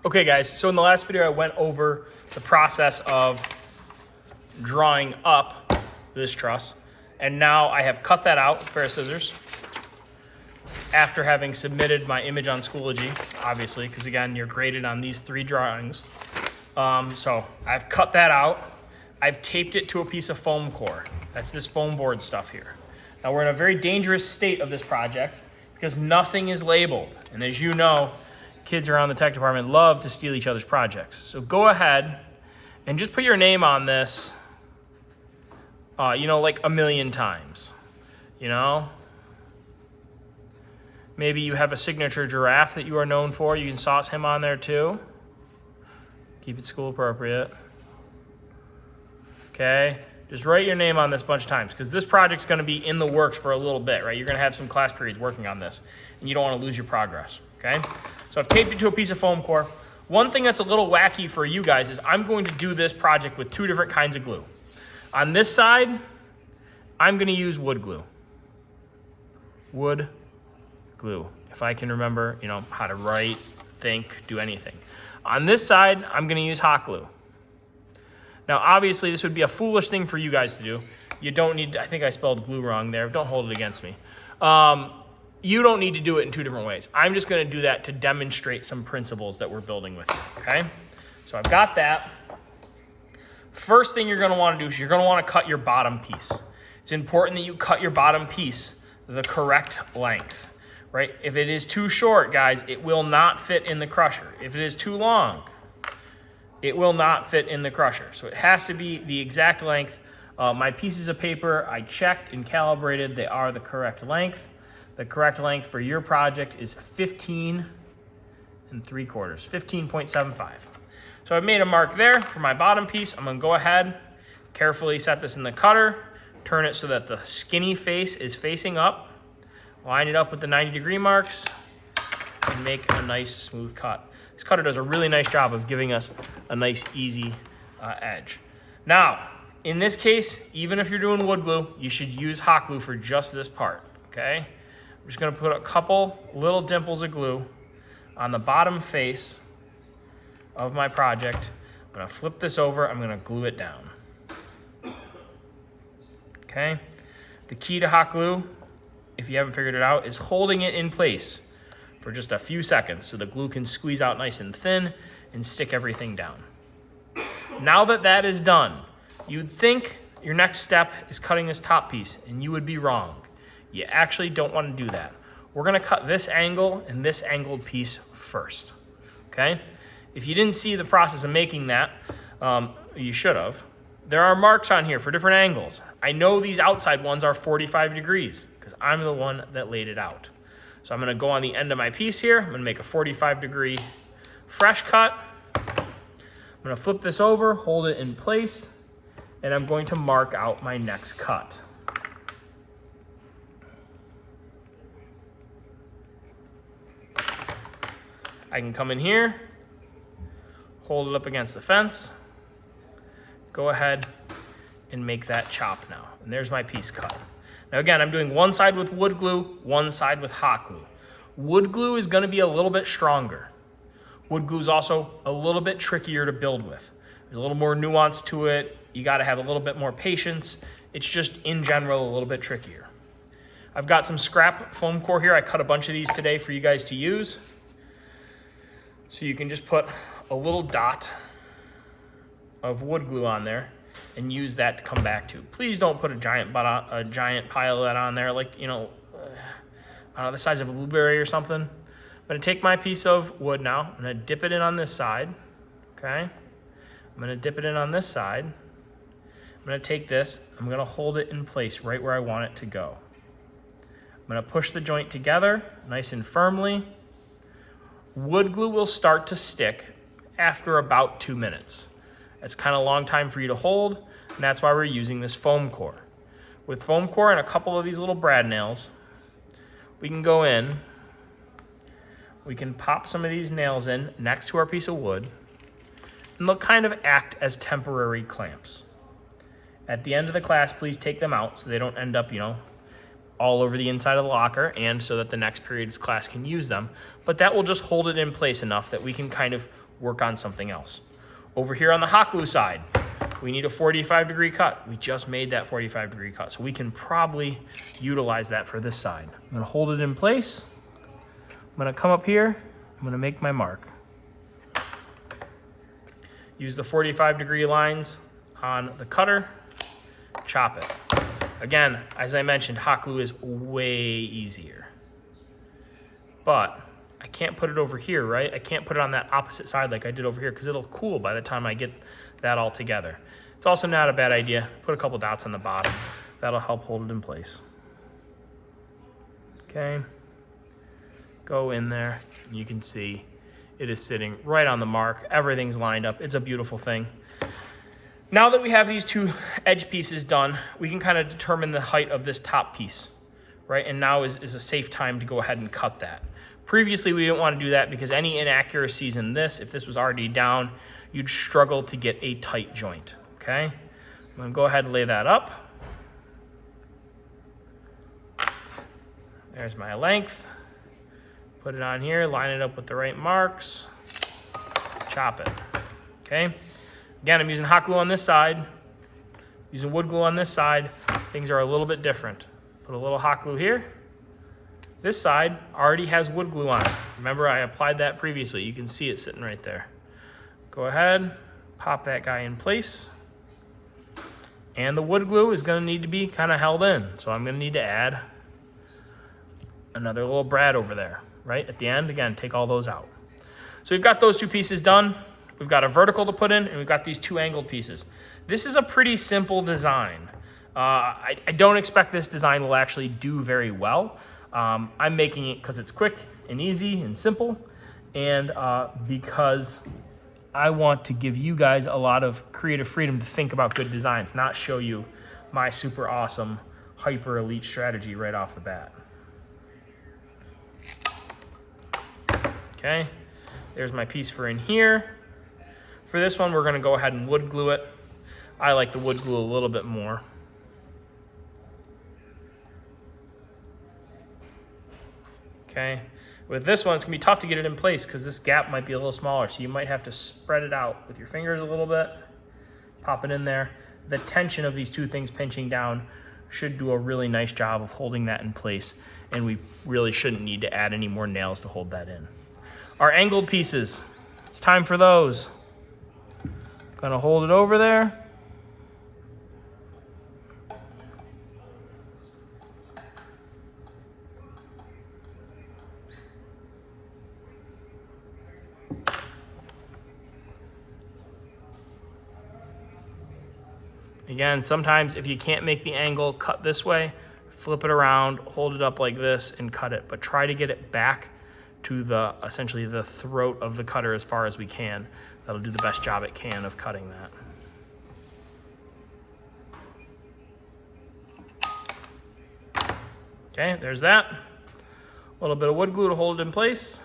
Okay guys, so in the last video I went over the process of drawing up this truss, and now I have cut that out with a pair of scissors after having submitted my image on Schoology, obviously, because again, you're graded on these 3 drawings. So I've cut that out. I've taped it to a piece of foam core. That's this foam board stuff here. Now we're in a very dangerous state of this project because nothing is labeled. And as you know, kids around the tech department love to steal each other's projects. So go ahead and just put your name on this, like a million times, Maybe you have a signature giraffe that you are known for. You can sauce him on there too. Keep it school appropriate. Okay, just write your name on this a bunch of times because this project's gonna be in the works for a little bit, right? You're gonna have some class periods working on this and you don't wanna lose your progress, okay? So I've taped it to a piece of foam core. One thing that's a little wacky for you guys is I'm going to do this project with 2 different kinds of glue. On this side, I'm gonna use wood glue. Wood glue. If I can remember, how to write, think, do anything. On this side, I'm gonna use hot glue. Now, obviously, this would be a foolish thing for you guys to do. You don't need, I think I spelled glue wrong there. Don't hold it against me. You don't need to do it in 2 different ways. I'm just gonna do that to demonstrate some principles that we're building with you, okay? So I've got that. First thing you're gonna wanna do is you're gonna wanna cut your bottom piece. It's important that you cut your bottom piece the correct length, right? If it is too short, guys, it will not fit in the crusher. If it is too long, it will not fit in the crusher. So it has to be the exact length. My pieces of paper, I checked and calibrated. They are the correct length. The correct length for your project is 15 3/4, 15.75. So I've made a mark there for my bottom piece. I'm gonna go ahead, carefully set this in the cutter, turn it so that the skinny face is facing up, line it up with the 90-degree marks, and make a nice smooth cut. This cutter does a really nice job of giving us a nice, easy edge. Now, in this case, even if you're doing wood glue, you should use hot glue for just this part, okay? I'm just gonna put a couple little dimples of glue on the bottom face of my project. I'm gonna flip this over, I'm gonna glue it down. Okay? The key to hot glue, if you haven't figured it out, is holding it in place for just a few seconds so the glue can squeeze out nice and thin and stick everything down. Now that that is done, you'd think your next step is cutting this top piece, and you would be wrong. You actually don't want to do that. We're gonna cut this angle and this angled piece first, okay? If you didn't see the process of making that, you should have. There are marks on here for different angles. I know these outside ones are 45 degrees because I'm the one that laid it out. So I'm gonna go on the end of my piece here. I'm gonna make a 45-degree fresh cut. I'm gonna flip this over, hold it in place, and I'm going to mark out my next cut. I can come in here, hold it up against the fence, go ahead and make that chop now. And there's my piece cut. Now again, I'm doing one side with wood glue, one side with hot glue. Wood glue is gonna be a little bit stronger. Wood glue is also a little bit trickier to build with. There's a little more nuance to it. You gotta have a little bit more patience. It's just in general a little bit trickier. I've got some scrap foam core here. I cut a bunch of these today for you guys to use. So you can just put a little dot of wood glue on there and use that to come back to. Please don't put a giant pile of that on there, like, I don't know, the size of a blueberry or something. I'm gonna take my piece of wood now. I'm gonna dip it in on this side, okay? I'm gonna dip it in on this side. I'm gonna take this, I'm gonna hold it in place right where I want it to go. I'm gonna push the joint together nice and firmly. Wood glue will start to stick after about 2 minutes. That's kind of a long time for you to hold, and that's why we're using this foam core. With foam core and a couple of these little brad nails, we can go in, we can pop some of these nails in next to our piece of wood, and they'll kind of act as temporary clamps. At the end of the class, please take them out so they don't end up, all over the inside of the locker, and so that the next period's class can use them. But that will just hold it in place enough that we can kind of work on something else. Over here on the hot glue side, we need a 45-degree cut. We just made that 45-degree cut, so we can probably utilize that for this side. I'm gonna hold it in place. I'm gonna come up here, I'm gonna make my mark. Use the 45-degree lines on the cutter, chop it. Again, as I mentioned, hot glue is way easier. But I can't put it over here, right? I can't put it on that opposite side like I did over here because it'll cool by the time I get that all together. It's also not a bad idea. Put a couple dots on the bottom. That'll help hold it in place. Okay. Go in there. You can see it is sitting right on the mark. Everything's lined up. It's a beautiful thing. Now that we have these two edge pieces done, we can kind of determine the height of this top piece, right? And now is a safe time to go ahead and cut that. Previously, we didn't want to do that because any inaccuracies in this, if this was already down, you'd struggle to get a tight joint, okay? I'm gonna go ahead and lay that up. There's my length. Put it on here, line it up with the right marks, chop it, okay? Again, I'm using hot glue on this side, using wood glue on this side. Things are a little bit different. Put a little hot glue here. This side already has wood glue on it. Remember, I applied that previously. You can see it sitting right there. Go ahead, pop that guy in place. And the wood glue is gonna need to be kind of held in. So I'm gonna need to add another little brad over there, right? At the end, again, take all those out. So we've got those two pieces done. We've got a vertical to put in, and we've got these two angled pieces. This is a pretty simple design. I don't expect this design will actually do very well. I'm making it because it's quick and easy and simple, and because I want to give you guys a lot of creative freedom to think about good designs, not show you my super awesome, hyper elite strategy right off the bat. Okay, there's my piece for in here. For this one, we're gonna go ahead and wood glue it. I like the wood glue a little bit more. Okay, with this one, it's gonna be tough to get it in place because this gap might be a little smaller, so you might have to spread it out with your fingers a little bit, pop it in there. The tension of these two things pinching down should do a really nice job of holding that in place, and we really shouldn't need to add any more nails to hold that in. Our angled pieces, it's time for those. Gonna hold it over there. Again, sometimes if you can't make the angle cut this way, flip it around, hold it up like this and cut it, but try to get it back to the essentially the throat of the cutter as far as we can. That'll do the best job it can of cutting that. Okay, there's that. A little bit of wood glue to hold it in place.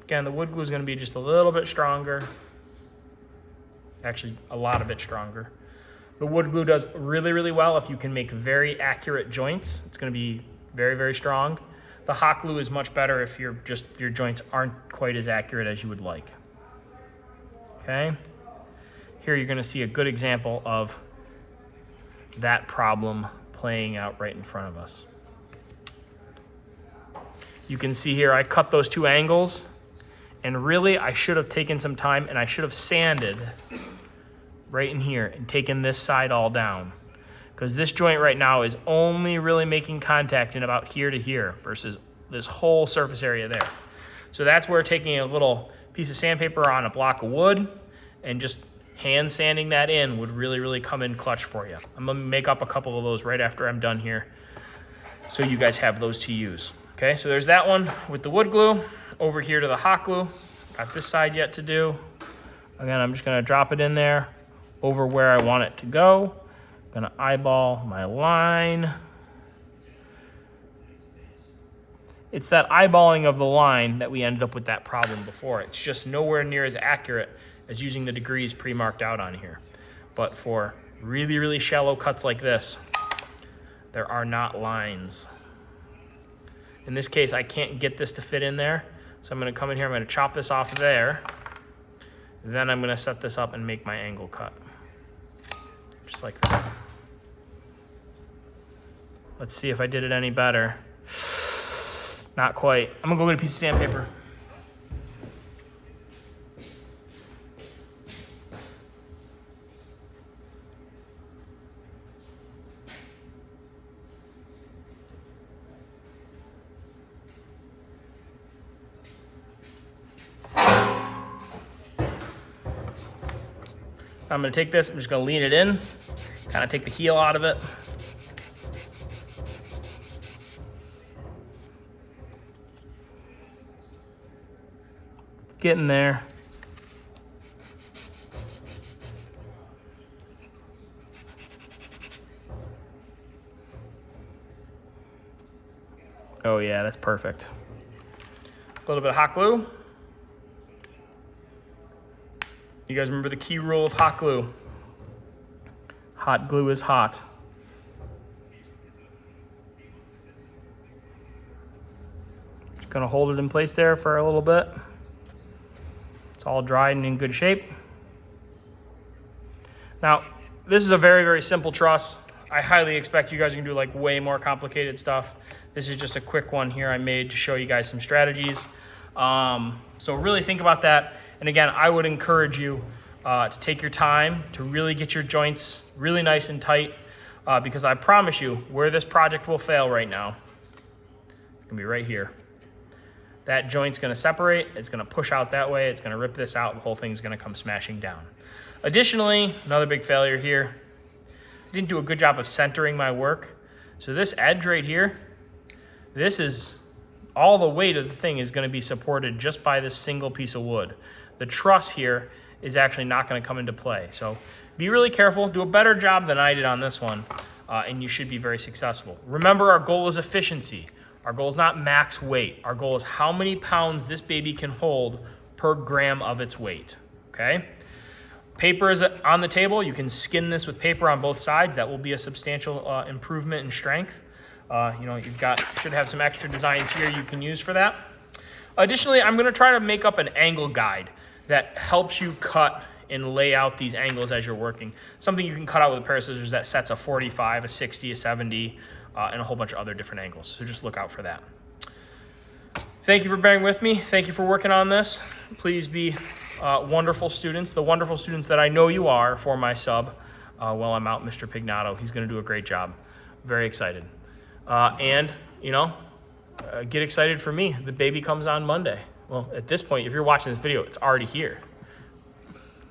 Again, the wood glue is going to be just a little bit stronger. Actually, a lot of it stronger. The wood glue does really, really well if you can make very accurate joints. It's going to be very, very strong. The hot glue is much better if your joints aren't quite as accurate as you would like. Okay. Here you're going to see a good example of that problem playing out right in front of us. You can see here I cut those two angles, and really I should have taken some time and I should have sanded right in here and taken this side all down, because this joint right now is only really making contact in about here to here versus this whole surface area there. So that's where taking a little piece of sandpaper on a block of wood and just hand sanding that in would really, really come in clutch for you. I'm gonna make up a couple of those right after I'm done here so you guys have those to use. Okay, so there's that one with the wood glue. Over here to the hot glue. Got this side yet to do. Again, I'm just gonna drop it in there over where I want it to go. I'm gonna eyeball my line. It's that eyeballing of the line that we ended up with that problem before. It's just nowhere near as accurate as using the degrees pre-marked out on here. But for really, really shallow cuts like this, there are not lines. In this case, I can't get this to fit in there. So I'm gonna come in here, I'm gonna chop this off there. Then I'm gonna set this up and make my angle cut. Just like that. Let's see if I did it any better. Not quite. I'm gonna go get a piece of sandpaper. I'm gonna take this, I'm just gonna lean it in, kind of take the heel out of it. Getting there. Oh yeah, that's perfect. A little bit of hot glue. You guys remember the key rule of hot glue? Hot glue is hot. Just gonna hold it in place there for a little bit. It's all dried and in good shape. Now, this is a very, very simple truss. I highly expect you guys are gonna do like way more complicated stuff. This is just a quick one here I made to show you guys some strategies. So really think about that. And again, I would encourage you to take your time to really get your joints really nice and tight, because I promise you, where this project will fail right now, it's gonna be right here. That joint's gonna separate, it's gonna push out that way, it's gonna rip this out, the whole thing's gonna come smashing down. Additionally, another big failure here, I didn't do a good job of centering my work. So this edge right here, this is, all the weight of the thing is gonna be supported just by this single piece of wood. The truss here is actually not gonna come into play. So be really careful, do a better job than I did on this one, and you should be very successful. Remember, our goal is efficiency. Our goal is not max weight. Our goal is how many pounds this baby can hold per gram of its weight, okay? Paper is on the table. You can skin this with paper on both sides. That will be a substantial improvement in strength. You know, should have some extra designs here you can use for that. Additionally, I'm gonna try to make up an angle guide that helps you cut and lay out these angles as you're working. Something you can cut out with a pair of scissors that sets a 45, a 60, a 70, and a whole bunch of other different angles. So just look out for that. Thank you for bearing with me. Thank you for working on this. Please be wonderful students, the wonderful students that I know you are for my sub while I'm out, Mr. Pignato. He's gonna do a great job. Very excited. And, you know, get excited for me. The baby comes on Monday. Well, at this point, if you're watching this video, it's already here.